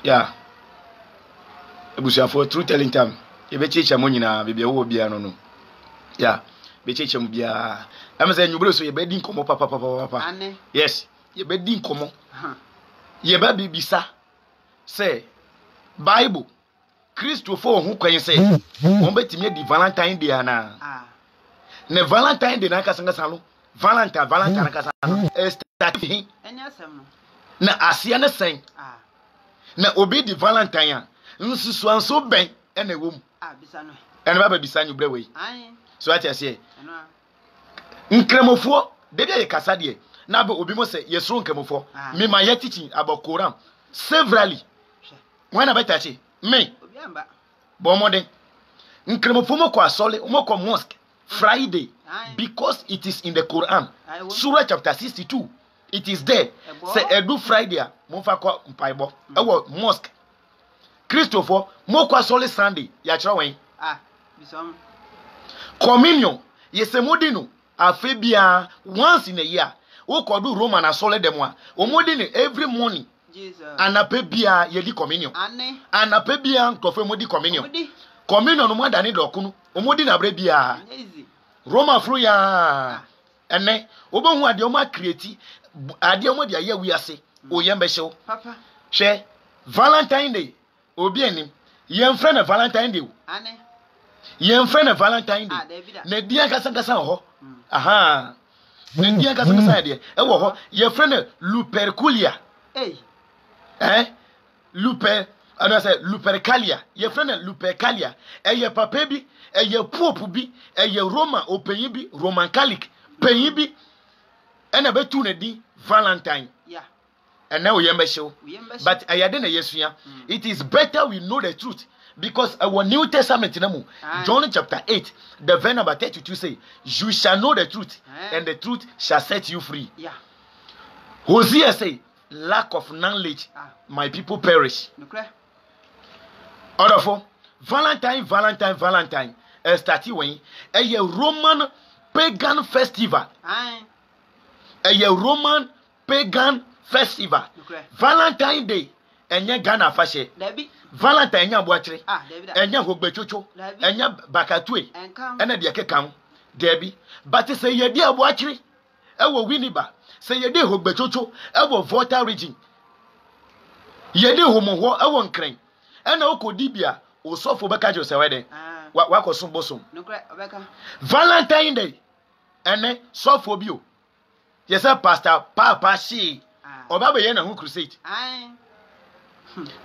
Yeah. Ebusia for true telling time. You be teach mo nyina be wo bia no no. Yeah. Be teach mo bia. Am say nyubro so ye be din komo papa. Yes. Ye be din komo. Ye ba bibisa. Say Bible Christopher hu kwen say won betimi di Valentine Day ana. Ne Valentine Day na kasanga salo. Valentine na kasanga. Start hin. Enya sem no. Na asia ne sen. Na obi di Valentine a nsusu anso ben ena ewom. Bisa no. Ena baba bisa nyu bre we. So ati ase. Eno. Nkremofo de bia ye kasa de na ba obi mo se yesro nkremofo. Me ma ye teaching about Quran severally. When abeta chi me obi amba. Bo modern. Nkremofo mo ko asole, mo ko mosque Friday because it is in the Quran. Surah chapter 62. It is there. Say edu Friday mo fa ko mpaibo. Ewo mosque. Christopher mo kwa sole Sunday ya chira wen bisom communion yesemodino afebia once in a year wo kodu Roman asole dem a omodino every morning Jesus anapebia yedi communion anapebia tofe modi communion no mo dani dokunu omodino abrebia Roma fru ya ene obohu ade o ma create ade o mo dia ye wiase oyembe hyew papa hwe Valentine Day obi anim yemfre na Valentine Day yemfre na Valentine Day na dia kasa ho aha na dia kasa de e wo ho yemfre na Lupercalia Lupercalia yemfre na Lupercalia ye papa bi ye pope bi ye Roma openyi bi Roman Catholic penyi bi ena betu na di Valentine. And now we show. But ayade yesuya. It is better we know the truth because our New Testament John chapter 8 the verse number 32 say you shall know the truth and the truth shall set you free. Hosea say lack of knowledge my people perish. Order Valentine started when a Roman pagan festival. A Roman pagan festival. Valentine Day enya Ghana fashe. Valentine enya boachire. Enya hogbechocho. Enya bakatue. Ena de kekam. Debi. But say ye de aboachire. Ewo Winneba. Say ye de hogbechocho. Ewo Volta region. Ye de homoho ewo nkren. Ena okodi bia osofo beka jo se wede. Wakoso bosom. Valentine Day ene sofo bio. Yes, Pastor Papa Shi. Oba ye na hu crusade.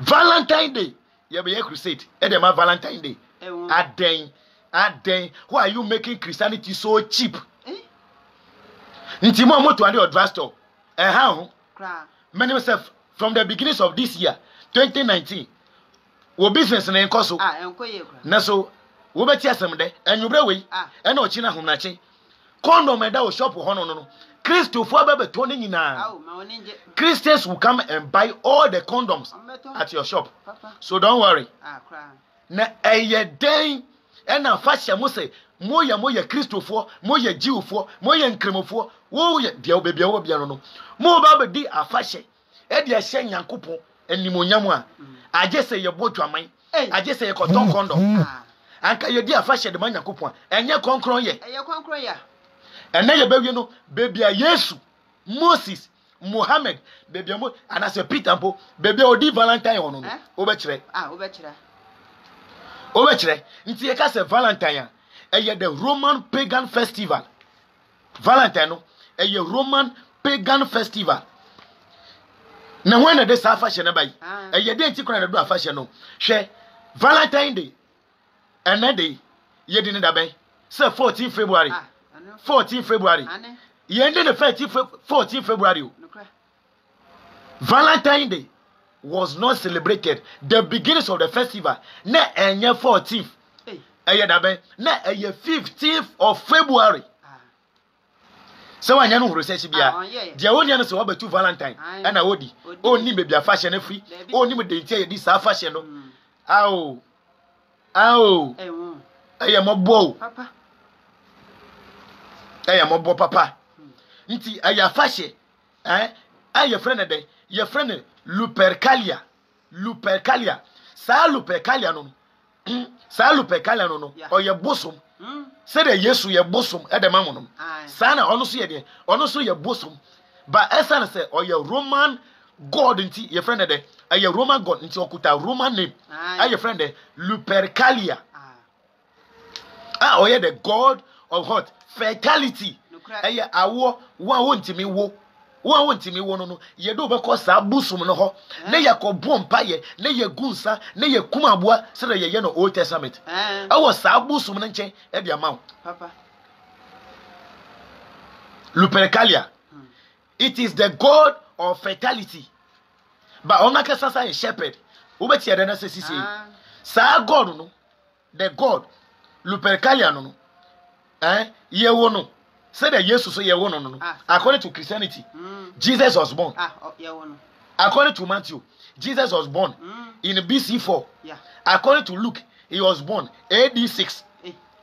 Valentine Day. Ye be crusade. E dem Valentine Day. Aden. Why are you making Christianity so cheap? Nti mo moto ande drugstore. How? Many myself from the beginnings of this year 2019. Wo business na enkoso. Na so wo beti asem de enwubre we. E na ochi na humnache. Condom da o shop ho no. Christopher Bebe Tony Nina. Christians will come and buy all the condoms at your shop. So don't worry. Na eye den and na fashion mo say moya Christopher, moya Jewfo, moya Nkremofo, wo ye dia obebia wo bia no. Mo ba be di afashe. E dia hye Nyankopon animonyam a. Aje say ye bodwaman. Aje say ye koton condom. Anka ye di afashe de Nyankopon. Enye konkron ye. Eye konkron ya. And then you baby a Yesu, Moses, Muhammad, baby and as a Peter Po, baby odi Valentine on Obechere. Nti ye ka se Valentine e the Roman pagan festival. Valentine e Roman pagan festival. Na when the sa fashion na bai e ye dey ti kona do afashion no. Hwe Valentine Day and that day ye di ne da bai. Say 14 February. 14 February. You ended the 14 February. Valentine Day was not celebrated. The beginnings of the festival. Na enye 14th. Eye dabe. Na eye 15th of February. So when you know research bia. Dia woni no so wa betu Valentine. And na odi. Oni be bia fashion free. Oni me dey tie this fashion no. Awo. Eye mo bo. Papa. Aya mobo papa nti aya fashe your friend de your friend Lupercalia Lupercalia. Sa Lupercalia no. Sa Lupercalia no. Or your bosom. Say the yes to your bosom at the mammonum. Sana honestly, honestly your bosom. But as I say, or your Roman God into your friend there, or your Roman God into Okuta Roman name, or your friend there, Lupercalia. Or the God of what? Fertility. Aya awo wa wontimi wo wa wontimi wo no ye do be ko sa busum no ho na ye ko bompa ye na ye gunsa na ye kumaboa se na ye no Old Testament awo sa busum no nche e bia mawo papa Lupercalia. It is the God of fertility. But onaka sasa a shepherd ubeti ye na sisi sa God no, the God Lupercalia no ye wo no. Say that Jesus so ye one no. According to Christianity, Jesus was born. According to Matthew, Jesus was born in BC 4. According to Luke, he was born AD 6.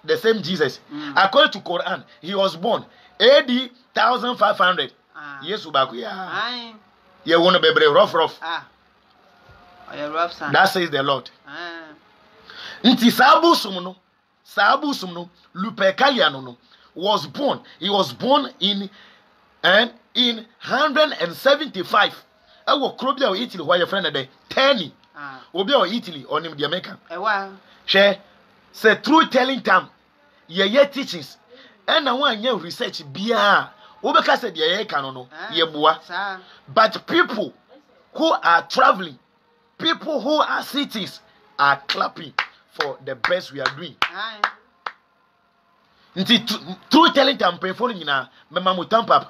The same Jesus. According to Quran, he was born AD 1500. Yes, ubaku ya. Ye one bebre rough. That says the Lord. Nti sabu sum no, Lupercalia no. Was born. He was born in 175. I will crop your Italy while your friend a day. 10. Obi or Italy on him the American. Share say true telling time. Ye teachings. And I want your research bia. Obeka said ye canono. Ye bua. But people who are traveling, people who are cities are clapping for the best we are doing. Nti true telling time pay for nyina mema mutampa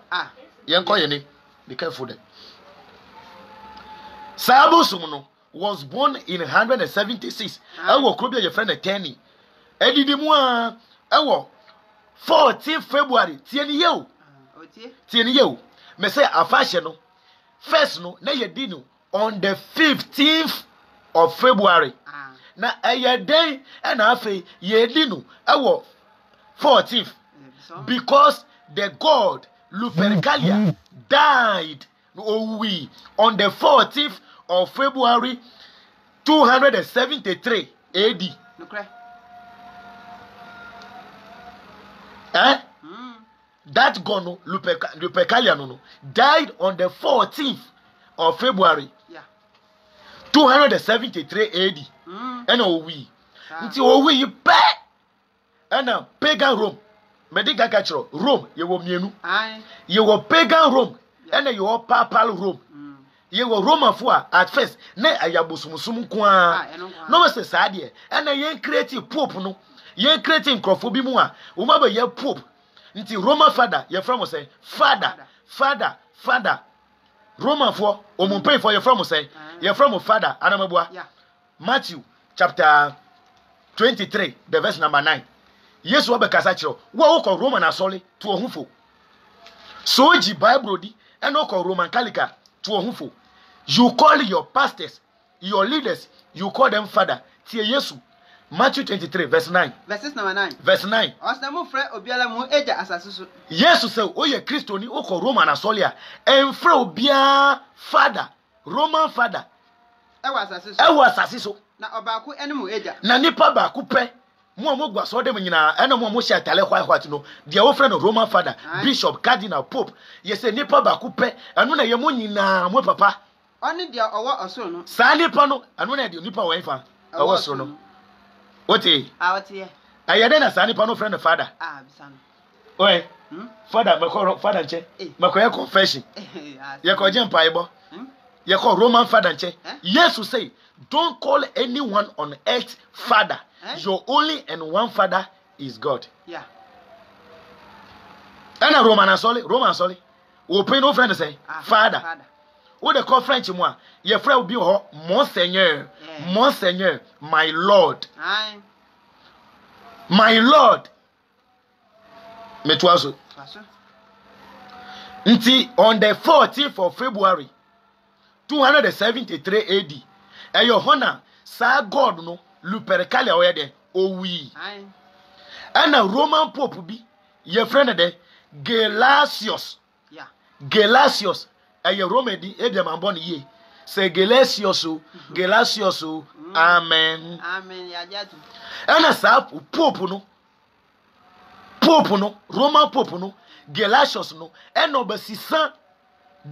yenko yene be careful there. Sabu Sumuno was born in 176. Ewo krobia your friend 10. Edidi mu a ewo 14 February tieni ye me say afashe no first no na ye di no on the 15th of February na eye den na afi ye di no ewo 14th, because the God Lupercalia died on the 14th of February 273 AD. That God Lupercalia died on the 14th of February 273 AD. And until we pay. And pagan Rome, medical culture Rome, you were mienu. You were pagan Rome, and you were papal Rome. You were Roman for at first. Ne ayabusum kwa. No was a sadie, and a young creative pope no. Young creating crofobia mua. Umaba ye pope. Until Roman father, your friend was say, father. Roman for pay for your friend was say, your friend of father, Anamabua. Matthew chapter 23, the verse number 9. Yes, what because actually, what call Roman asoli to a hufo. So ji Bible di and call Roman calica to a hufo. You call your pastors, your leaders, you call them father. Tia Yesu. Matthew 23, verse 9. Verses number 9. Verse 9. Yesu say, oh ye Christo ni oko Roman asolia. En fre obia father, Roman father. Ewa asasiso. Na obaku enimu eja. Na nipa ba ku pe. Mo gwa so dem nyina ena mo sha tale white no dia wo friend Roman father bishop cardinal pope ye say nipa ba ku pe anu na ye mo nyina mo papa oni dia owo osoro no sa nipa no anu na dia nipa wo enfa owo osoro no wote ayade na sa nipa no friend father bisano oe father father nche makoye confession ye ko je mpa ibo ye ko Roman father nche Jesus say don't call anyone on earth father. Your only and one father is God. Yeah. And a Roman asoli. We pay no friend say father. What they call French moi. Your friend will be Monseigneur. Yeah. Monseigneur, my Lord. Aye. My Lord. Metwaso. Nti on the 14th of February 273 AD. And your honor, Sir God no. Lupercalia oyede owi and a Roman pope be your friend de Gelasius. Gelasius a Roman di Abraham born ye say Gelasius, amen. Amen. Ya jatu. Ana sa pope no, Roman pope no, Gelasius no, eno basisan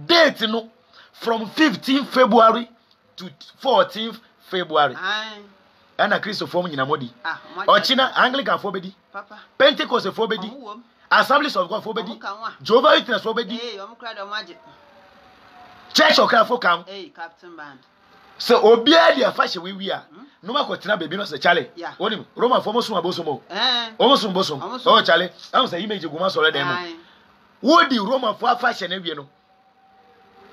date no from 15th February to 14th February. Ana Christopher nyina modi. Ochina Anglican for bedi. Papa. Pentecost for bedi. Assemblies of God for bedi. Jehovah Witness for bedi. Church of Christ for come. Captain Band. So obia dia fashion we are. No ma kwetena baby no say Charlie. Onim Roman for mosun abosomo. Omosun bosom. Oh Charlie, am say image guma so le dem. Wo di Roman for fashion e wie no.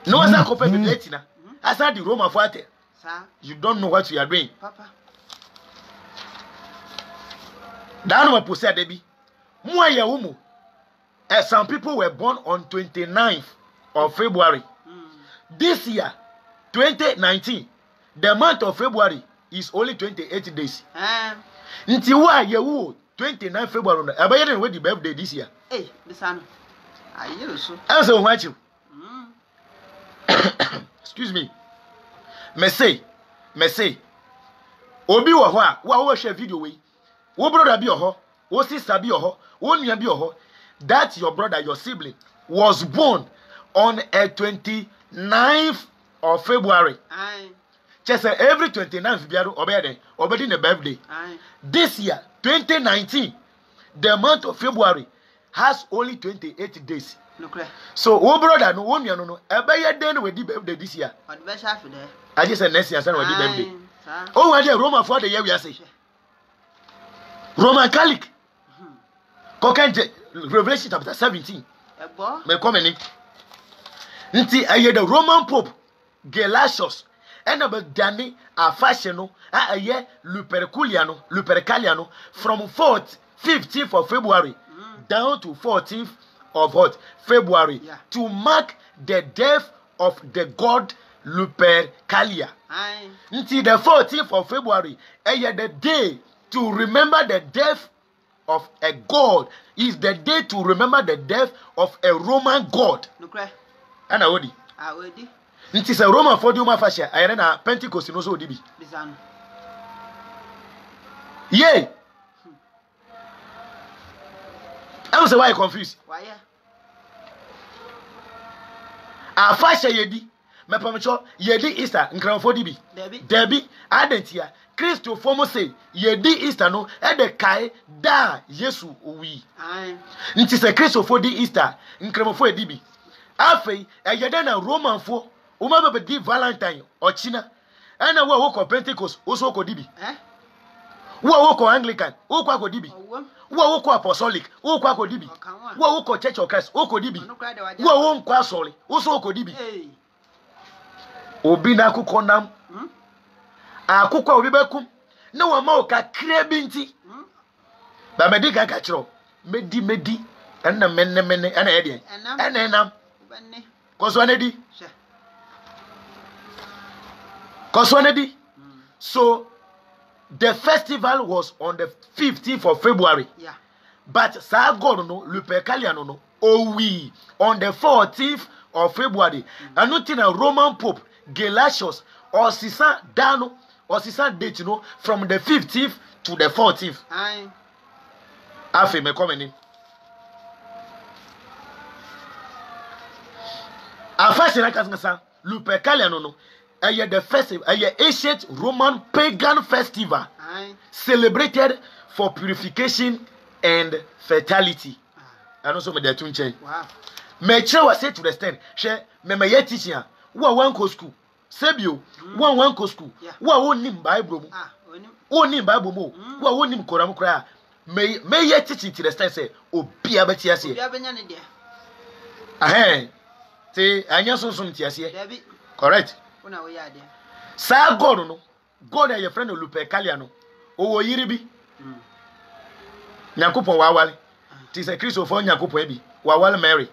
No asa ko pe be tina. Asa di Roman for ate. You don't know what you are doing. Papa. That no pose adebi. Mu aye wo mu. Some people were born on 29th of February. This year, 2019, the month of February is only 28 days. Nti wa ye wo 29 February no. Abaye den we di birthday this year. This one. Aye so. Answer what you. Excuse me. Messay. Obi wo ho a, wo share video we. Wo brother bi ho, wo sister bi ho, wo nua bi ho. That your brother, your sibling, was born on a 29th of February. Just every 29th biaro obedi the birthday. This year, 2019, the month of February has only 28 days. So, oh brother, no one you know, ebeye den we di birthday this year. I just said next year, son we di birthday. Oh, we dey Roman for the year we say. Roman Catholic. Kokanje Revelation chapter 17. Me come ni. Nti aye the Roman Pope Gelasius ena be dani a fashion no aye Lupercalia from 15th of February down to 14th of February to mark the death of the god Lupercalia. Nti the 14th of February aye the day to remember the death of a god is the day to remember the death of a Roman god. Ana wodi. Wodi. Nti se Roman for di uma fashion ayere na Pentecost no so odi bi. Bizano. Yay. I say why you confused? Why? A fashion yedi. Me pamcho yedi Easter nkranfo di bi. Debi adentia. Christo fomo say yedi Easter no e de kai da Yesu owi. Nti se Christo fo di Easter nkranfo edi bi. Afei eyede na Roman fo o ma be di Valentine ochina. Ena wo ko Pentecost o so ko di bi. Wo ko Anglican o ko akodi bi. Wo ko Apostolic o ko akodi bi. Wo ko Church of Christ o ko di bi. Wo ko asole o so ko di bi. Obi na akukọ nam. Akukọ obi bekum na wo ma o ka kire bi nti. Ba medi ka ka kiro. Medi enna menne ena e de. Ena enam. Koswanedi. So the festival was on the 15th of February. But Sir God no Lupercalia no we on the 14th of February. And nothing a Roman Pope Gelasius or Sisan Dano or Sisan date from the 15th to the 14th. Afi me come in. Afashe na kasngasa Lupercalia no the festival ancient Roman pagan festival celebrated for purification and fertility. And also me dey tun che. Wow. Me chere was say to the stand. She me teaching wo go school. Sebio wo go school. Wo nim Bible mu. Onim Bible mu. Wo nim Koran kra. Me teaching to the stand say obi abeti ase. Obi abenya ne de. Say anya sunsun ti ase. Correct. Una we ya de. Sa God no. God your friend Lupercalia no. Owo yiri bi. Nyankopon wawale. Ti se Kristo fo Nyankopon bi. Wawale Mary.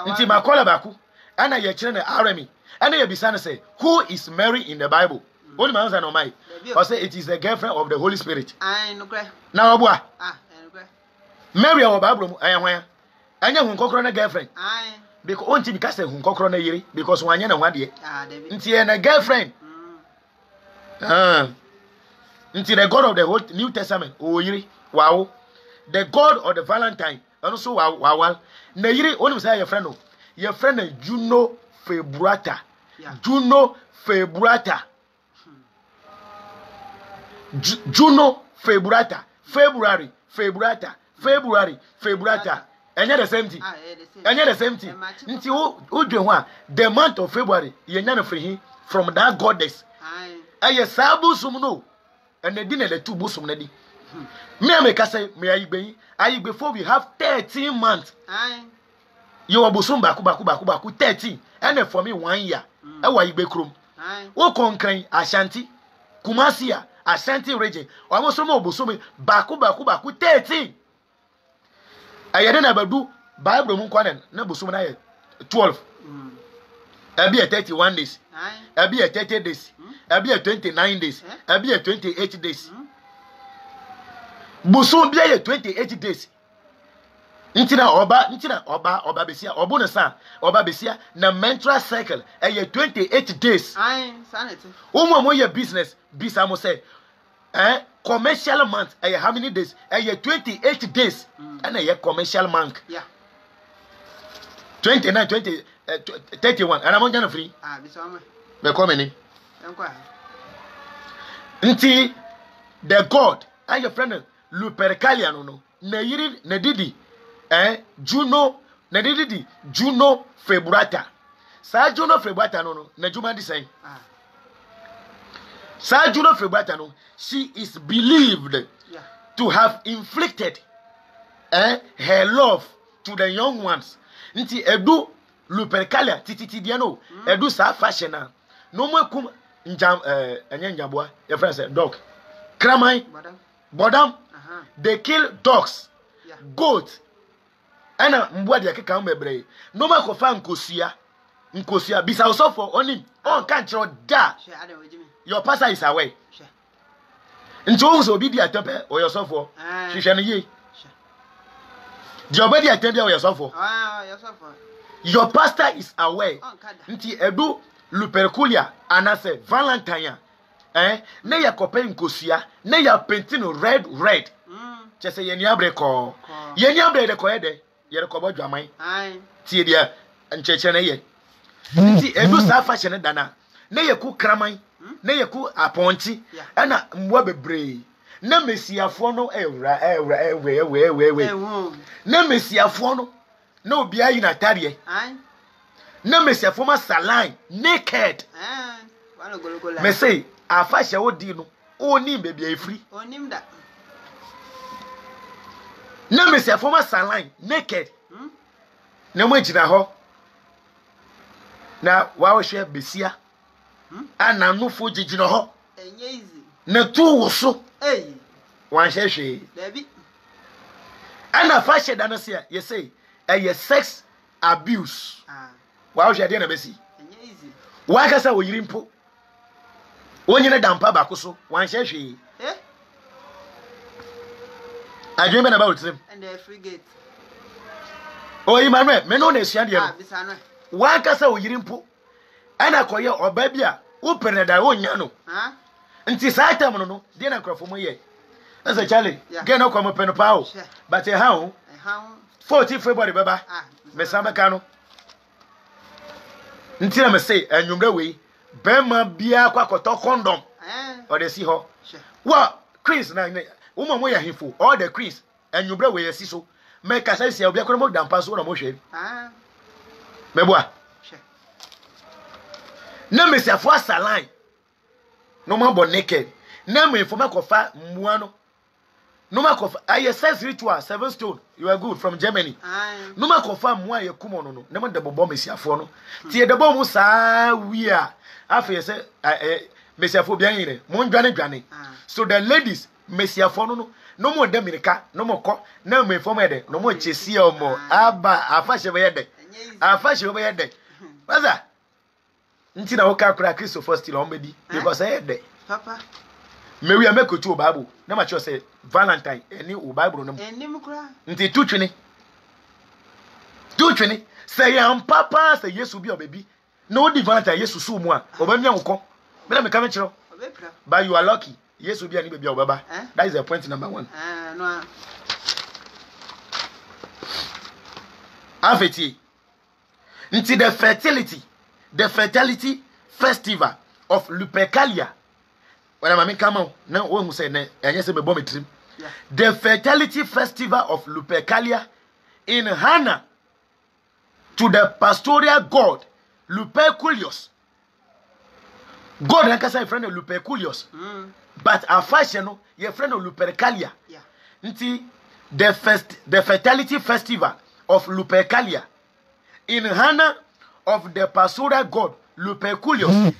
Nti makola baku. Ana ye kire na Arami. Ana ye bisane say who is Mary in the Bible? Only man answer no mai. Or say it is the girlfriend of the Holy Spirit. No kre. Na obua. No kre. Mary our Bible mu ayan hwan. Anya hun kokoro na girlfriend. because on ti kase hu kokoro na yiri because wanye na hwade nti e na girlfriend nti the God of the whole New Testament o yiri wow the God of the Valentine and so wow na yiri onim say your friend Juno Febrata Juno Febrata Juno Febrata February enye the same thing nti o dwe ho a the month of February ye nya na free from that goddess aye sabu sum no and di na the two busum na di me ameka say me ayi before we have 13 months you busum baku 13 and for me 1 year e wa igbe krom o konkran Ashanti Kumasi Ashanti region almost mo busum baku 13 ayede na badu Bible mu kwanen na busum na 12 abi 31 days abi 30 days abi 29 days abi 28 days busum bia 28 days ntina oba besia obu ne sa oba besia na menstrual cycle 28 days sanity mo ye business bisa mo say commercial month how many days 28 days and commercial month 29 20 31 and I'm gonna free bisa mo be come ni nti the God and your friend Lupercalia no na yiri na didi Juno na didi Juno Febrata sa Juno Febrata no na juma di sen sa Juno Febrata no she is believed to have inflicted her love to the young ones nti edu Lupercalia tititi dia no edu sa fashion na no mo kum njam enye njabwa your friend say dog kramai bodam they kill dogs goats ana mbua de keka mebre no ma ko fa nkosia bisa osofo onim on kan chiro da your pastor is away nto so obi di atempe o your sofo hwehwe no ye di obedi atempe o your sofo your pastor is away nti edu Lupercalia anase Valentine ne ya kope nkosia ne ya pentino red chese yeni abreko yeni abre de ko ede yere ko bodwaman tie dia ncheche ne ye nti edu sa fashion dana ne ye ku kraman ne ye ku aponti ana mwa bebre na mesiafo no ewra we na mesiafo no na obi ayi na tare na mesiafo ma salai naked me say afasha odi no oni bebi afri onim da na mesiafo ma salai naked na mo gina ho na wa wo hwe besia ana nufo gigina ho enye easy na tu woso wan hwehwe dabi ana fasha dana sia ye say sex abuse wa wo hwe de na besi enye easy wa kasa wo yirimpo wonyine dampa bakoso wan hwehwe adwen be na ba wotim and the frigate Emmanuel me no na esua de no bisa no wa kasa wo yirimpo ana koye oba bia wo peneda wo nya no nti saitam no de na krofo mo ye asa chale ge na kwa mo peno pa o but how 14 February baba me samba kanu nti na me say anwumra we bema bia kwa koto condom o de si ho wa Chris na wo mo ya hifo all the Chris anwumra we yesi so me kasa sia obi akoro mo dampa so na mo hwe me boa na me sia fo asalan no ma bo naked na me fo ma kofa mmua no ma kofa aye sex ritual 7 stone you are good from Germany no ma kofa mmua ye kumo no na mo de bobo me sia fo no tie de bo mu saa wi a afa se me sia fo bia yin mo ndwane so the ladies me sia fo no mo de mirika no mo ko na me fo me de no mo chesi omo aba afa she be yede waza nti na woka kura Christopher still on bedi because I heard papa me we make to Bible na ma cho say Valentine eni o Bible no enim kura nti tutwini Do twene say am papa say yesu bi obabi no di Valentine yesu su mu a obanya woko me na me ka me kiro but you are lucky yesu bi ani baby obaba that is the point number 1 no afeti nti the fertility festival of Lupercalia when am come on na won say na enye se be bom trim the fertility festival of Lupercalia in Hana to the pastoral god Luperculius. God nakasa friend of Luperculius. But a fashion no your friend of Lupercalia. Yeah. Nti the fertility festival of Lupercalia in honor of the pastoral god Luperculius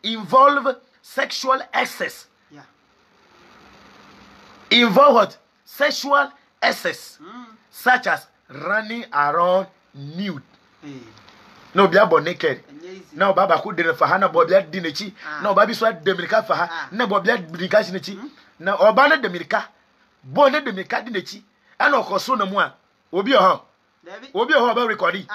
involve sexual excess. Yeah. Involve what? Sexual excess. Such as running around nude. No be abo naked. No baba ku de fa ha na bo bia di nechi. No baba bi so demirika fa ha na bo bia demirika shi nechi. Na oba na demirika bo na demirika di nechi. Ana okoso na mu a obi o ho ba recordi.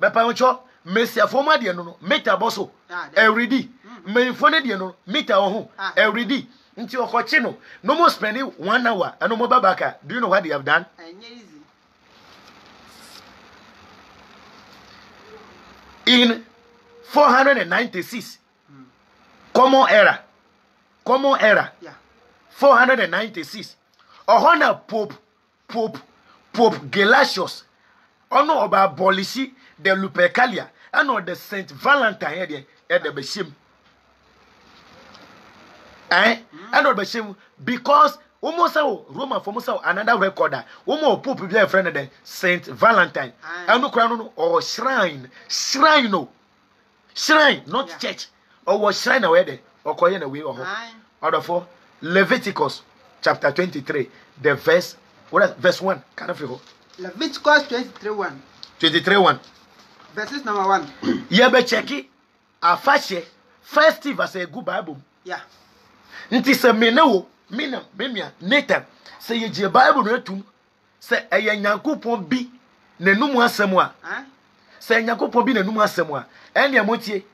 Be pa ncho mesia forma de no meta boso everyday me phone de no meta ho everyday nti okochi no no mo spend 1 hour and no mo babaka. Do you know what they have done? In 496 common era yeah 496 ohona pope Gelasius ono oba abolishi the Lupercalia and the Saint Valentine here the beshim and the beshim because almost Roman for another recorder almost pope be friend of the Saint Valentine and no crown or shrine not church or shrine away there or coin away or out of Leviticus chapter 23 the verse 1 can I feel Leviticus 23:1 verses number 1 ye be checki afashe festive as a good Bible yeah nti se menewo mina memia Nathan se ye je Bible no etum se eye Nyankopon bi nanum asem a se Nyankopon bi nanum asem a ene motie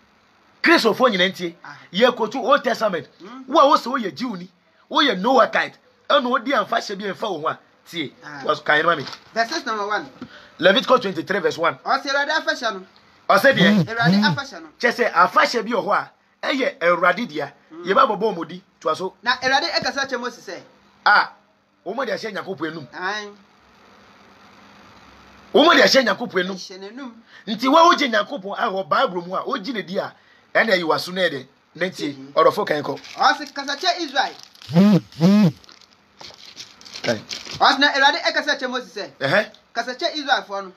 Christopher nyina ntie ye kotu Old Testament wo se wo ye Jew ni wo ye Noahite eno odi amfashe bi emfa wo ho a tie was kind mami verses number 1 Leviticus 23 verse 1 o se Erade afashe no o se de Erade afashe no che se afashe bi o ho a eye Erade dia ye ba bobo modi to aso na Erade ekasa che Moses say wo mo de ahye Nyankopon enum wo mo de ahye Nyankopon enum nti wa oje Nyankopon a wo Bible mu a oji ne di a ene yi waso na de nti orofo kan ko o se kasa che Israel As na Erade ekasa che Moses say kasa che Israel for no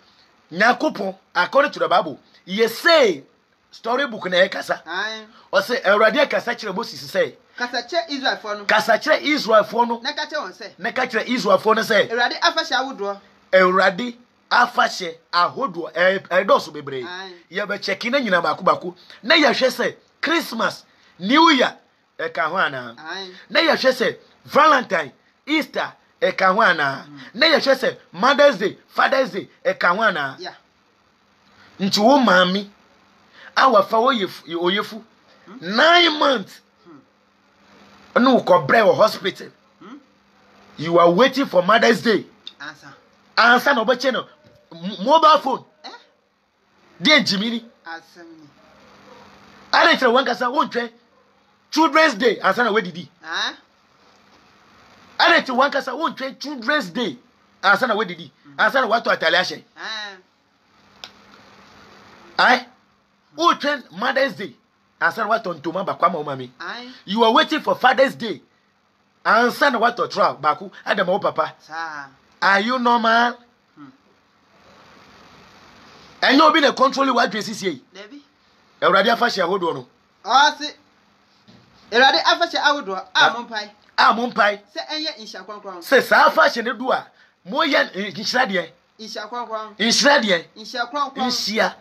Nyankopon according to the Bible ye say storybook na ekasa o say Erade ekasa kire Moses say kasa che Israel for no kasa kire Israel for no na ka che won say na ka kire Israel for no say Erade afashe awodo Erade afashe ahodo edoso bebre ye be check na nyina baako na ye hwe say Christmas New Year eka ho ana na ye hwe say Valentine Easter eka ho ana na ye hwe say Mother's Day Father's Day eka ho ana yeah nti wo mami awafa oyefu 9 months no ko bre hospital you are waiting for Mother's Day answer no be no mobile phone dey jimini asemi are tell one kasa won twen Children's Day answer na we didi are tell one kasa won twen Children's Day answer na we didi answer na what to atale ahye who twen Mother's Day answer what on to mama kwa mami you are waiting for Father's Day answer na what to try baku adam o papa are you normal and you be the control what you see Debbie Erade afashe ahodo no o se Erade afashe ahodo amompai se enye insha kwankwan se sa afashe ne do a mo ye insha de insha kwankwan insha kwankwan insha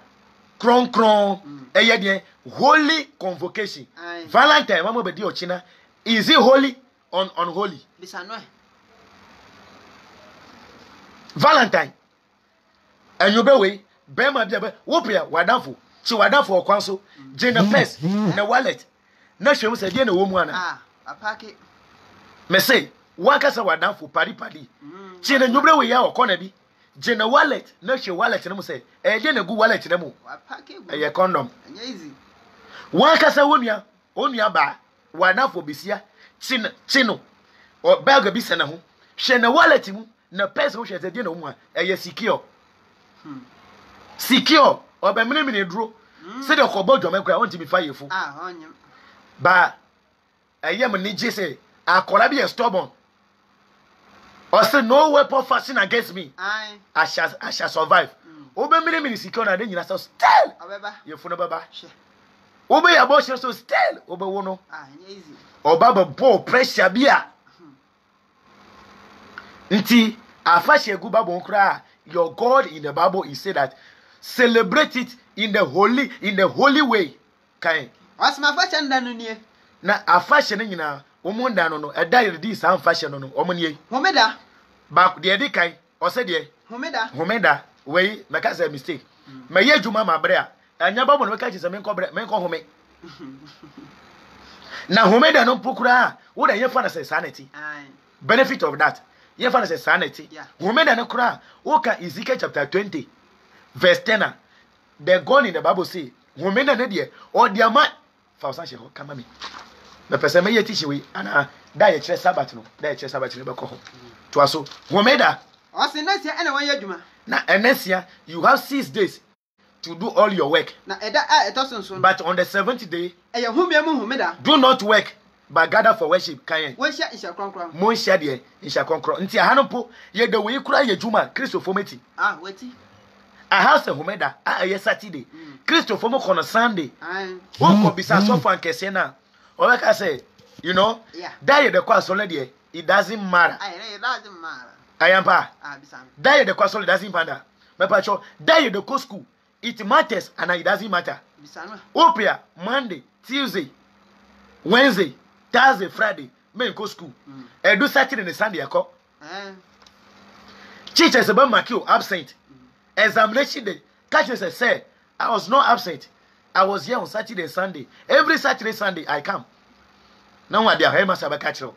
kron eye de holy convocation Valentine mama be di ochina is it holy on unholy bisano Valentine. And you be Bema Biabe, Wopia, Wadafo, Chiwadafo, Quanso, Jane Pest, and a wallet. No, she was a dinner woman. Ah, a packet. Me say, Wakasa Wadafo, Paddy. China Nubre, we are Conaby. Jane wallet, no, she wallet, and say, a dinner good wallet, and a packet, a condom. Easy. Wakasa Wunia, Onia Ba, Wadafo Bisia, Chino, or Belga Bissana, Shana wallet, no pest, which is a dinner woman, a secure. Secure or by many draw. Say the Cobo Jamaica, I want to be fireful. Ah, on you. But I am a ninja say, I could be a stubborn. Or say no weapon fashion against me. I shall survive. Obe many secure, and then you are so still. You're for no baba. Obey a boss, so still. Obe wono. Ah, easy. Or Baba Bo pressure beer. Nti, a fashion good babon cry. Your God in the Bible is said that celebrate it in the holy way. Kind. What's my fashion done here? Na a fashion in a woman down no a diary this and fashion on Omani. Homeda. Back the Eddie kind or said ye. Homeda. Way, make us a mistake. May ye Juma my brea. And your Bible catches a man called home. Now Homeda no pukra. What are your fantasy sanity? Benefit of that. Your fantasy sanity. Homeda no cry. Oka Ezekiel chapter 20, verse 10. The God in the Bible say, Homeda Nedia, or dear man, Fausashi, come me. The person may teach you, and die a chess Sabbath, no, die a chess Sabbath, never call home. To us, Homeda. I say, next year, anyway, Juma. Now, and next year, you have 6 days to do all your work. Now, but on the 7th day, do not work. But gather for worship, Kayen. Worship is a concron. Moon shady is a concron. Until Hanopo, yet the way you cry a Juma, Christopher. Ah, waiting. A house of Homeda, yes, Saturday. Christopher on a Sunday. One could be so fun, Cassena. Or like I say, you know, die the cross already. It doesn't matter. It doesn't matter. I am pa. Die the cross doesn't matter. My patrol, die the co school. It matters and it doesn't matter. Opia, Monday, Tuesday, Wednesday. Thursday, Friday, men go school. Do Saturday and Sunday, I call. Teachers about my queue absent. Examination day. Catchers said, I was not absent. I was here on Saturday and Sunday. Every Saturday, Sunday, I come. Now, what they are, must have a catcher.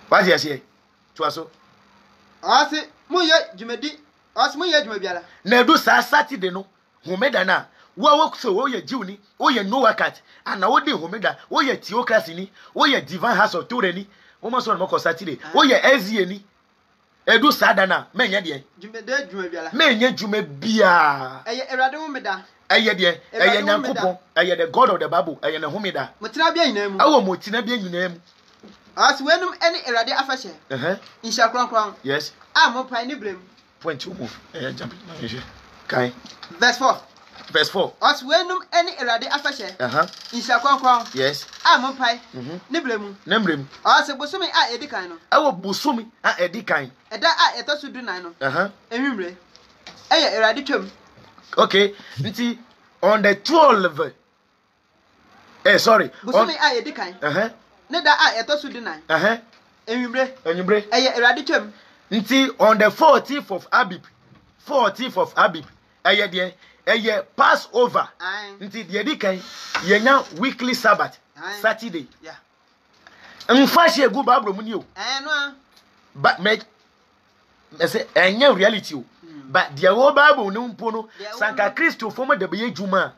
What's he say? To us. I say, Moya, Jimmy, ask Moya, Jimmy. Never do Saturday, no. Who made an hour. Wo so wo ye Juni, wo ye Noah cat, and na wo de Homeda, wo ye theocracy ni, wo ye divine house of Tore ni, wo mo so no ko Saturday, wo ye Ezie ni. Edu sadana, menye de. Jume de dwuma biala. Menye dwuma bia. Eye Erade Homeda. Eye de, eye Nyankopon, eye the God of the Bible, eye na Homeda. Motina bia nyina mu. Awo motina bia nyina mu. As wenum any Erade afahye. Insha kron. Yes. Mo pai ni blem. Point 2 move. Jump. Kai. Verse 4. Verse 4. As wenum any Erade afahye. Insha kron. Yes. Mo pai. Ni blem. Nembrem. As bosumi a edikan no. Awo bosumi a edikan. Eda a etosu du nan no. Enwumre. Eye Erade twam. Okay. Nti on the 12th. Sorry. Bosumi a edikan. Ne da a etosu du nan. Enwumre. Eye Erade twam. Nti on the 14th of Abib. 14th of Abib. Eye de eye Passover. Nti de edikan yenya weekly Sabbath. Saturday. Yeah. Mfashe gu Bible mu ni o. No. But make say enya reality o. But the whole Bible no mpo no sanka Christo fo mo de be juma.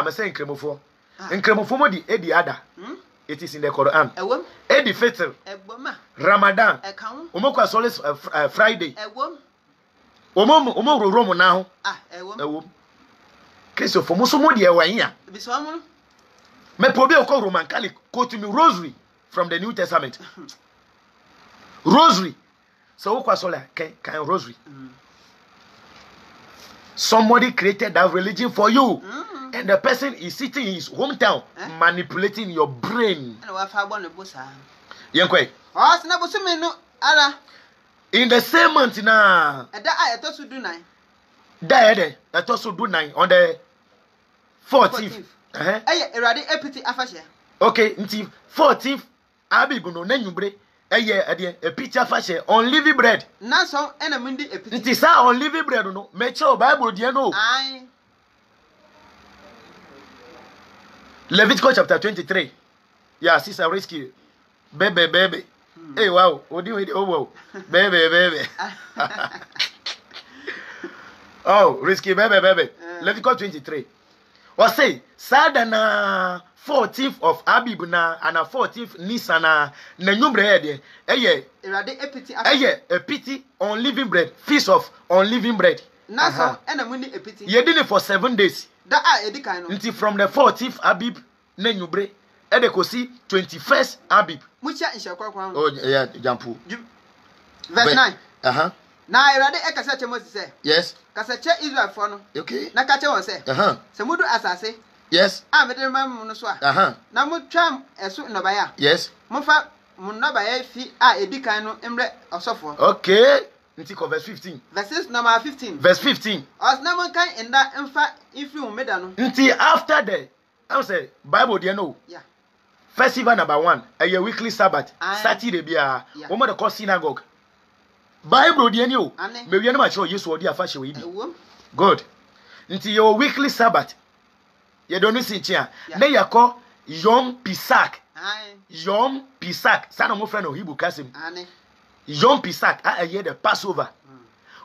Me say nkremofo. Nkremofo mo di edi ada. It is in the Quran. Edi Fitr. Ramadan. Omokwa Solis Friday. Omo Romo na ho. Ewom. Christo fo mo so mo di ewan ya. Biso me probe ko Roman Catholic quote me rosary from the New Testament. Rosary. So what sola can rosary. Somebody created that religion for you. And the person is sitting in his hometown manipulating your brain. Yankwe. In the same month na. On the 14th. Okay, nti 14th Abibu no nanyubre a picture fashion unleavened bread. Na so ena mundi epiti. Nti sa unleavened bread no me che Bible die no. Aye. Leviticus chapter 23. Yeah, sister Risky. Baby. Hey, wow. Odi wow. Baby. Oh, Risky baby. Leviticus 23. Or say, Sadana 14th of Abib na and a 14th Nisan na nyumbre ede. A pity unleavened bread. Feast of unleavened bread. Na so ena mundi epiti. Ye did it for 7 days. Da edi kan no. Until from the 14th Abib na nyumbre ede kosi 21st Abib. Mucha inshakwa. Oh yeah, jampu. Verse 9. Na Erade ekasa che Moses say. Yes. Kasa che Israel for no. Okay. Na ka che won say. Se mudu asase. Yes. Me de mam no so a. Na mu twam eso no ba ya. Yes. Mo fa mo no ba ya fi edikan no emre osofo. Okay. Nti ko verse 15. Verses number 15. Verse 15. Os na mo kan enda emfa ifi o meda no. Nti after the I say Bible dey know. Yeah. Festival number 1, a weekly Sabbath. Saturday bia. O mo the call synagogue. Bible dey know. Me wi na ma show Yesu odi afa hye we bi. Good. Nti your weekly Sabbath. You don't see here. Na yakọ Yom Pisak. Yom Pisak. Sana mo friend o Hebrew Kasim. Yom Pisak. A year the Passover.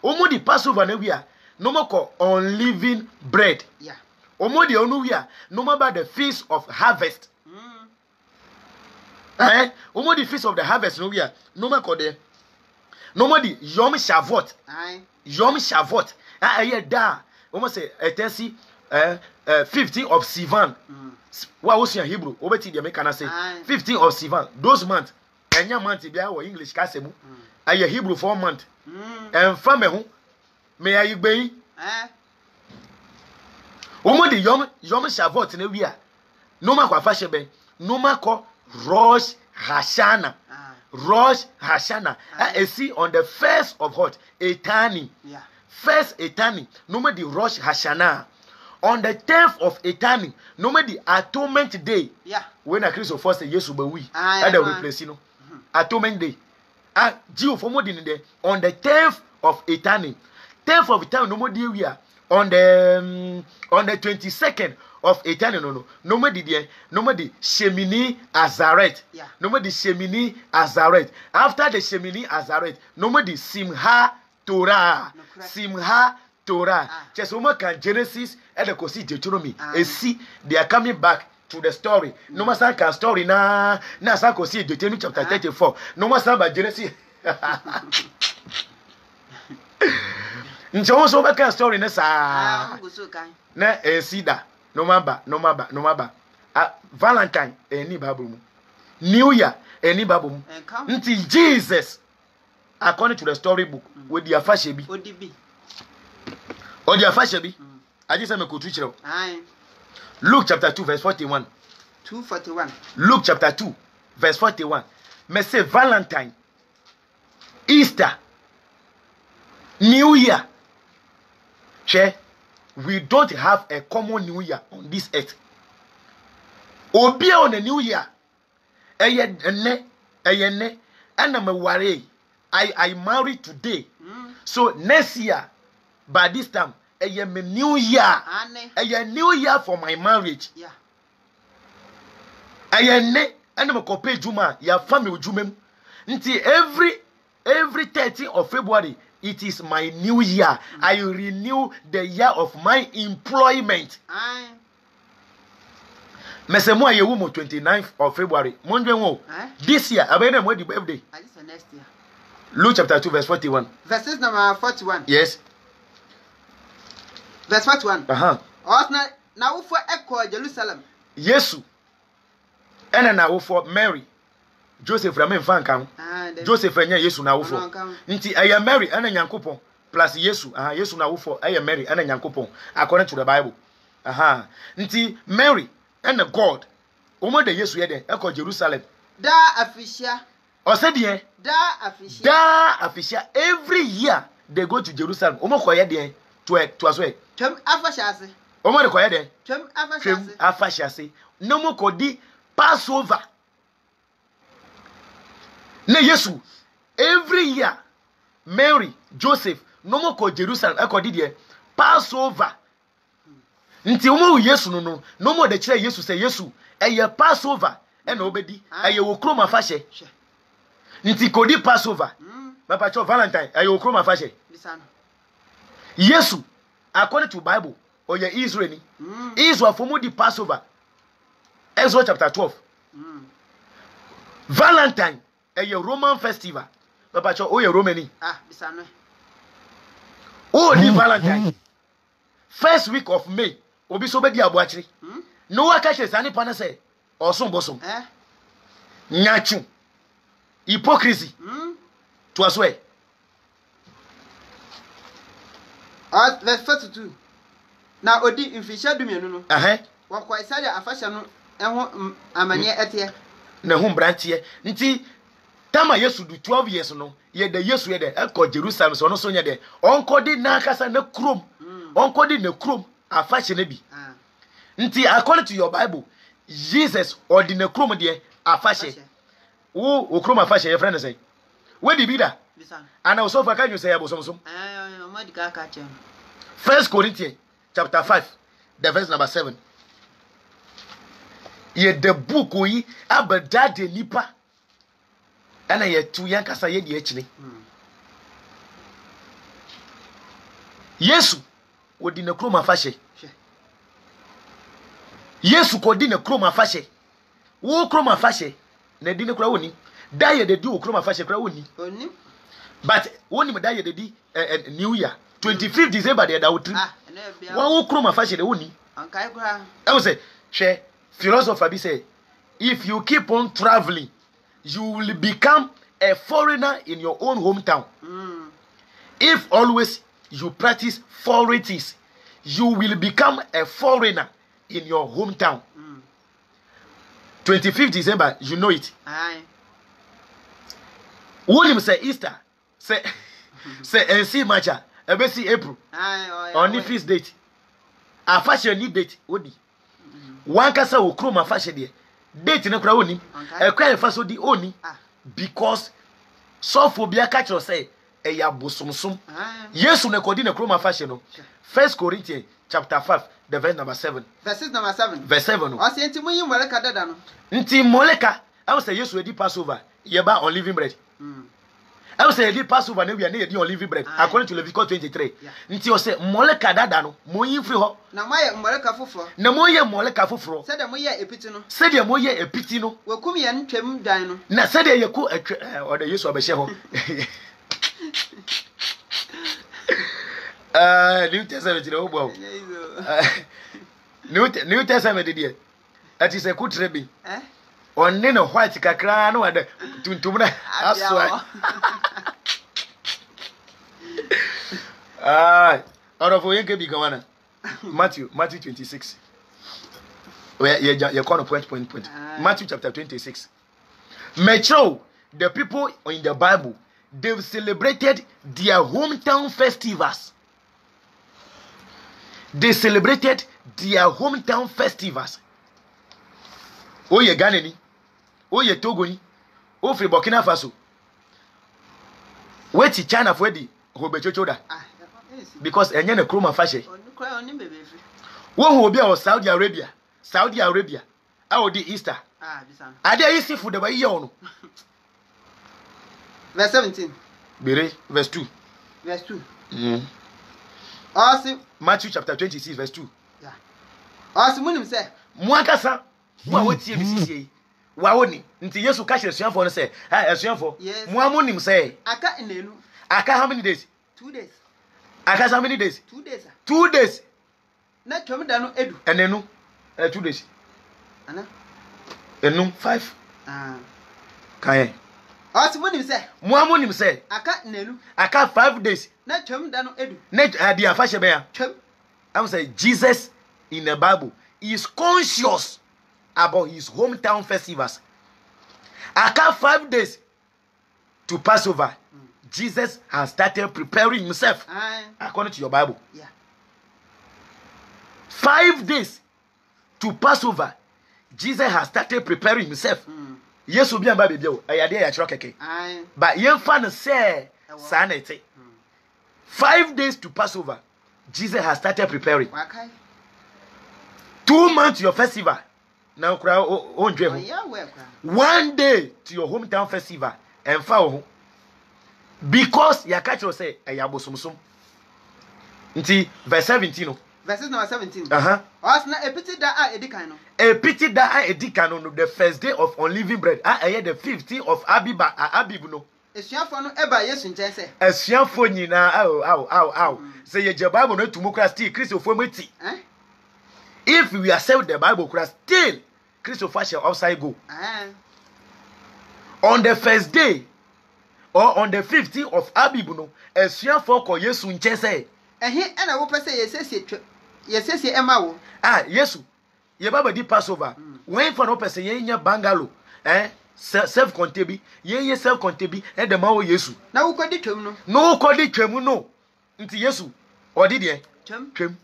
Omo the Passover na wi a no mo call unleavened bread. Yeah. Omo the onu wi a no mo about the feast of harvest. Omo the feast of the harvest no wi a no mo call the no mo the Yom Shavuot. Yom Shavuot. A year da. Omo say etensi 15 of Sivan. What was your Hebrew? Obeti de make say 15 of Sivan. Those months. Enya month bia wo English ka semu. Aye Hebrew 4 month. Emfa me ho. Me ayi gbe. Omo de Yom Shavuot na wi a. No ma kwa fa shebe. No ma ko Rosh Hashanah. Rosh Hashanah. See on the first of what? Etani. Yeah. First Etani. No ma the Rosh Hashanah. On the 10th of Etani, no matter the atonement day. Yeah. When a Christ first say yes, but we other replace you know. Atonement day. Jew for more than day on the 10th of Etani. 10th of Etani, no more day we are on the 22nd of Etani. No more the Shemini Azaret. Yeah. No more the Shemini Azaret. After the Shemini Azaret, no more the Simha Torah. No, Simha Torah. Just woman can Genesis and the Kosi Deuteronomy. And see, they are coming back to the story. No matter can story na sa Kosi Deuteronomy chapter 34. No matter by Genesis. Njo so back story na sa. Na sida. No maba. Valentine any Bible mu. New Year any Bible mu. Nti Jesus according to the storybook with the afashe bi. Odibi. Odi afashebi. I just say me kotu chiro. Luke chapter 2 verse 41. 2:41. Luke chapter 2 verse 41. Me say Valentine, Easter, New Year. Che, we don't have a common New Year on this earth. Obi on the New Year. Eye ne and me worry. I married today. So next year by this time, a new year. A new year for my marriage. Yeah. And I'm a copy Juma, your family Jumem. Until every 13th of February, it is my new year. I renew the year of my employment. Mesemo ye woman 29th of February. This year, I mean, when the birthday? Next year. Luke chapter 2, verse 41. Verses number 41. Yes. Verse 41. Osna na ufo ekọ Jerusalem. Yesu. Ena na ufo Mary. Joseph ramen fankan. Joseph enya Yesu na ufo. Nti aya Mary ena Nyankopon plus Yesu. Yesu na ufo aya Mary ena Nyankopon according to the Bible. Nti Mary ena God. Omo de Yesu ye den ekọ Jerusalem. Da afisia. Osedie. Da afisia. Every year they go to Jerusalem. Omo koye den to as well. Twem afashase. Omo de koye den. Twem afashase. Afashase. No mo kodi Passover. Na Yesu every year Mary, Joseph, no more call Jerusalem, I call it Passover. Nti umu Yesu no more the chile Yesu say Yesu, a Passover, and obedi, a yokroma fashe. Nti kodi Passover, Papa Cho Valentine, a yokroma fashe. Yesu, according to Bible, or your Israeli, Israel for more the Passover. Ezra chapter 12. Valentine, a Roman festival. Papa Cho, oh, your Romani. Bisano. Oh, the Valentine. First week of May, Obi Sobedi Abuachri. No one catches any panase or some bosom. Nyachu. Hypocrisy. To us way. Verse 42. Now, Odi in Fisher Dumiano. What quite said a fashion and Amania Etia. Na hum brantie nti tama Yesu do 12 years no ye da Yesu ye da akọ Jerusalem so no so nya de onko di na kasa na krom onko di na krom afahye na bi nti according to your Bible Jesus ordinary krom de afahye wo okrom afahye ye friend say we di bi da ana so fa kan you say abosom Madika ka chem 1 Corinthians chapter 5 the verse number 7. Ye the book yi abada de nipa ana ye tu yankasa ye de akire Yesu wodi na kroma fashe Yesu ko di na kroma fashe wo kroma fashe na di ne kura woni da ye de di wo kroma fashe kura woni but woni me da ye de di New Year 25th December de da wotri wo kroma fashe de woni ankai kura I will say she philosopher be say if you keep on traveling you will become a foreigner in your own hometown. If always you practice foreignties you will become a foreigner in your hometown. 25th December you know it. William say Easter say NC Macha ebesi April on the feast date a fashion need date odi one kasa okroma fashion de date ne kura oni e kwa fa so di oni because so phobia catch you say e ya bosomsom Yesu ne kodi ne kroma fashion no 1 Corinthians chapter 5 the verse number 7 verse number 7 verse 7 no o se nti munyi moleka dada no nti moleka I will say Yesu edi Passover ye ba on living bread. I will say the Passover we are near the living bread according to Leviticus 23. Nti o say moleka dada no moyin free ho na moye moleka foforo na moye moleka foforo se de moye epiti no se de moye epiti no wakum ye ntwam dan no na se de ye ko o de Yesu abehye ho New Testament no bo New Testament dey ati se kutre bi onne no white kakra no wada tuntum na aswa Orofo yenke bi gawana Matthew 26 where you call point Matthew chapter 26 Metro the people in the Bible they've celebrated their hometown festivals. They celebrated their hometown festivals. Oh ye Ghanani, oh ye Togoni, oh free Burkina Faso. Where ti China for the Hobechochoda? Because enye ne kroma fashe. Wo ho bia o Saudi Arabia. How the Easter? Ade isi food ba iye ono. Verse 17. Bere verse 2. Verse 2. Awesome. Matthew chapter 26 verse 2. Yeah. Awesome munim say. Muakasa wa wotie bisisi wa woni nti Yesu ka hyesuafo no say esuafo muamonim say aka enenu aka how many days 2 days aka how many days 2 days 2 days na twam da no edu enenu 2 days ana enu 5 kai awesome munim say muamonim say aka enenu aka 5 days na twam da no edu na dia fashe be ya twam I'm say Jesus in the Bible is conscious about his hometown festivals. After 5 days to Passover, Jesus has started preparing himself according to your Bible. Yeah. 5 days to Passover, Jesus has started preparing himself. Yes will be a baby bill. I idea at Rockeke. But young fan say, sanity. 5 days to Passover. Jesus has started preparing. 2 months to your festival. Now, cry on dream. 1 day to your hometown festival and foul. Because your catcher say, a yabosum. Verse 17. Verses number 17. A pity that I edicano. A pity that I edicano, the first day of unleavened bread. I had the 15th of Abibuno. A shafono eba yes in Jesse. A shaphony now, ow. Say your Bible not to Mukra still, Christopher. If we accept the Bible, still, Christopher shall outside go. On the first day, or on the 15th of Abibuno, a shafo call yes in Jesse. And here, and I will say, yes, Emma. Yes, your Baba did Passover. When for no person, ye bungalow, self-contabi, ye self-contabi, and the Mao Yesu. Now, who could it to no call it Tremuno into Yesu, or did ye? Trim.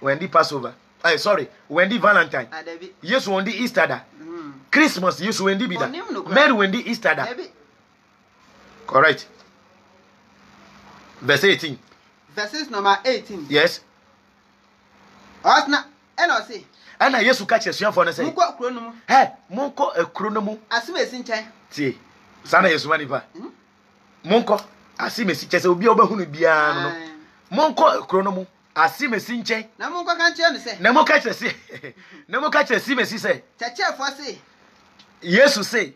When the Passover. Sorry, when the Valentine. Yes, when the Easter. Christmas, yes, when the Bida. Mary, when the Easter. Correct. Verse 18. Verses number 18. Yes. Osna, and I say. And I used to catch a swan for the same. Hey, Monko a chronomo. As you may sing, see, Sana is one. Monko, I see me see will be over who be a Monko a chronomo. I see me sing. Now, Monko can't say. Nemo catch a say. Nemo catch a see me say. Chacha for say. Yes, you say.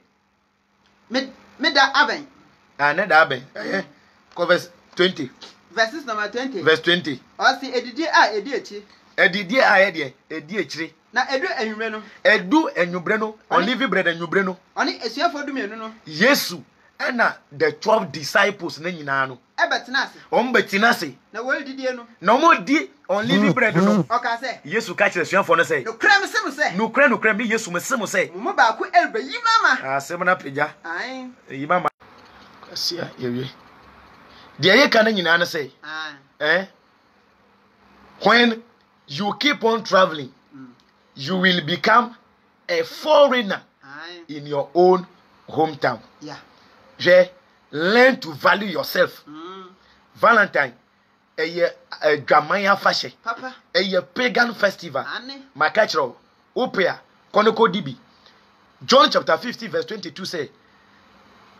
Mid that aben. Another aben. Covers 20. Verses number 20. Verse 20. I see a dear. Edidia ayedia ediechire na edu enwumre no olive bread enwumre oni esuafo du mienu no Yesu na the 12 disciples na nyina no ebetena ase betena ase na woldidie no na omodi olive bread no oka se Yesu ka kire suafo no se no krem se mo se no krem bi Yesu mesem se mo ba ku elba yi mama asem na peja ai yi mama kasia yewe de ye ka na nyina no se when you keep on traveling, you will become a foreigner in your own hometown. Yeah. Learn to value yourself. Valentine, a Jamaica fashion, a pagan festival. Makachro, Opea, Konoko Dibi. John chapter 50, verse 22 say,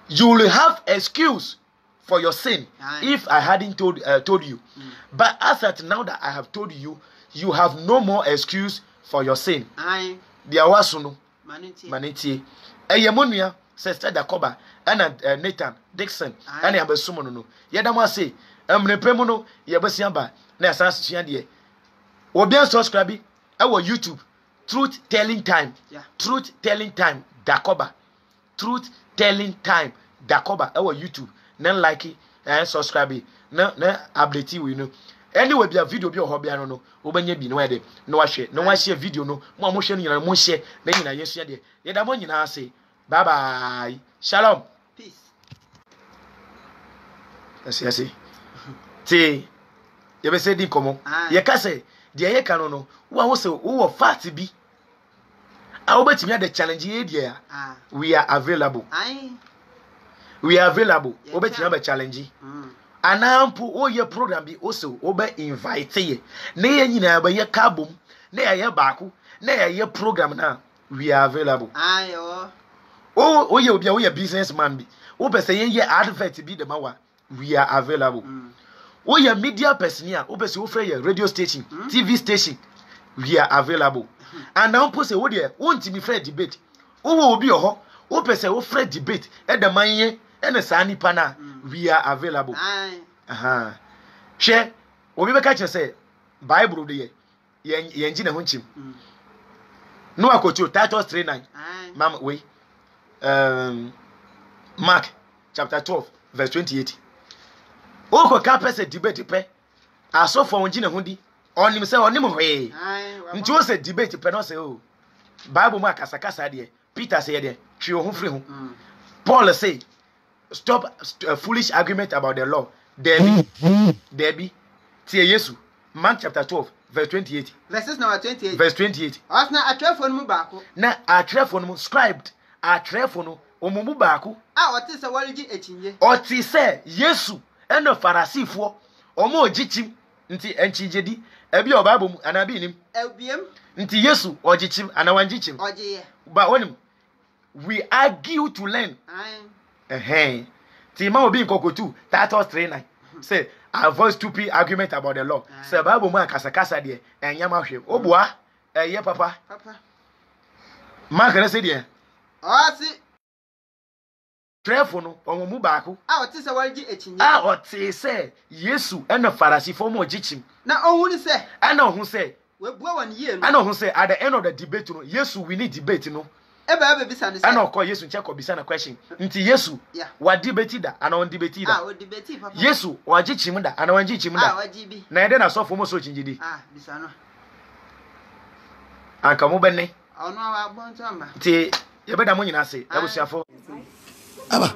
you will have excuse for your sin if I hadn't told you. But as at now that I have told you, you have no more excuse for your sin. There was no manity. Eyemonia, Sister Dakoba, and Nathan Dixon, and Yabesumono. Yadama say, Emrepemono, Yabasiamba, Nasas Shiandie. Obian subscribe our YouTube, Truth Telling Time. Truth Telling Time, Dakoba. Truth Telling Time, Dakoba, our YouTube. Nan like it and subscribe. Na update we know. Anyway, be a video be hobby no obenye bi no ede no share video no mo share nyina mo share na nyina yesu de ye da mo nyina ase bye bye shalom peace yes ti ye be say di komo ye ka say de ye ka no wo say wo fat bi a wo betimi ade challenge ye dia we are available wo betimi ade challenge anampu oye program bi oso obe invite ye na ye nyina ba ye kabom na ye baako na ye program na we are available ayo oye obi a oye businessman bi o pese ye advert bi de mawa we are available oye media person ya o pese o frɛ ye radio station TV station we are available anampu se wo de wonti mi frɛ debate o obi ho o pese o frɛ debate e de manye e na sa nipa na we are available. Share. Obi be catch say Bible de ye ngi na ho nchim. No akoto Titus 3:9. Mama we. Mark chapter 12 verse 28. O ko ka pese debate pe. Aso for ngi na ho di. Onim say onim hwe. Nti o say debate pe no say o. Bible ma kasa de. Peter say de. Twi o ho free ho. Paul say stop foolish argument about the law. Debbie. Tie Yesu. Mark chapter 12, verse 28. Verses number 28. Verse 28. Asna atrefo no baako. Na atrefo no scribed atrefo no omumu baako ɔte sɛ wɔregye akyinye ɔte sɛ Yesu ɛna Farisifo ɔmo ogichim nti enchijedi ebi Bible mu ana bi nim ebiem nti Yesu ogichim ana wangichim ogiye ba wonim we argue to learn ti ma obi nkokotu Titus 3:9 say avoid stupid argument about the law say Bible mu akasakasa de enyama hwe obua eye papa ma kare se de ɔsi trefo no omumu baako ɔte sɛ wɔregye akyinye ɔte sɛ Yesu ɛna Farisifo mo ogichim na ohun sɛ ɛna ohun sɛ webua wɔn yie no ɛna ohun sɛ at the end of the debate no Yesu we need debate no eba bisa ne sɛ ɛna ɔkɔ Yesu nkyɛ kɔ bisa na question nti Yesu wa debate da ana on debate da o debate papa Yesu ogichim da ana wangichim da wagibi na yɛde na sɔfo mo so kyinjidi bisa no anka mo bɛne ɔno a abɔnto amba nti yɛbɛda mo nyina ase abusuafo Aba.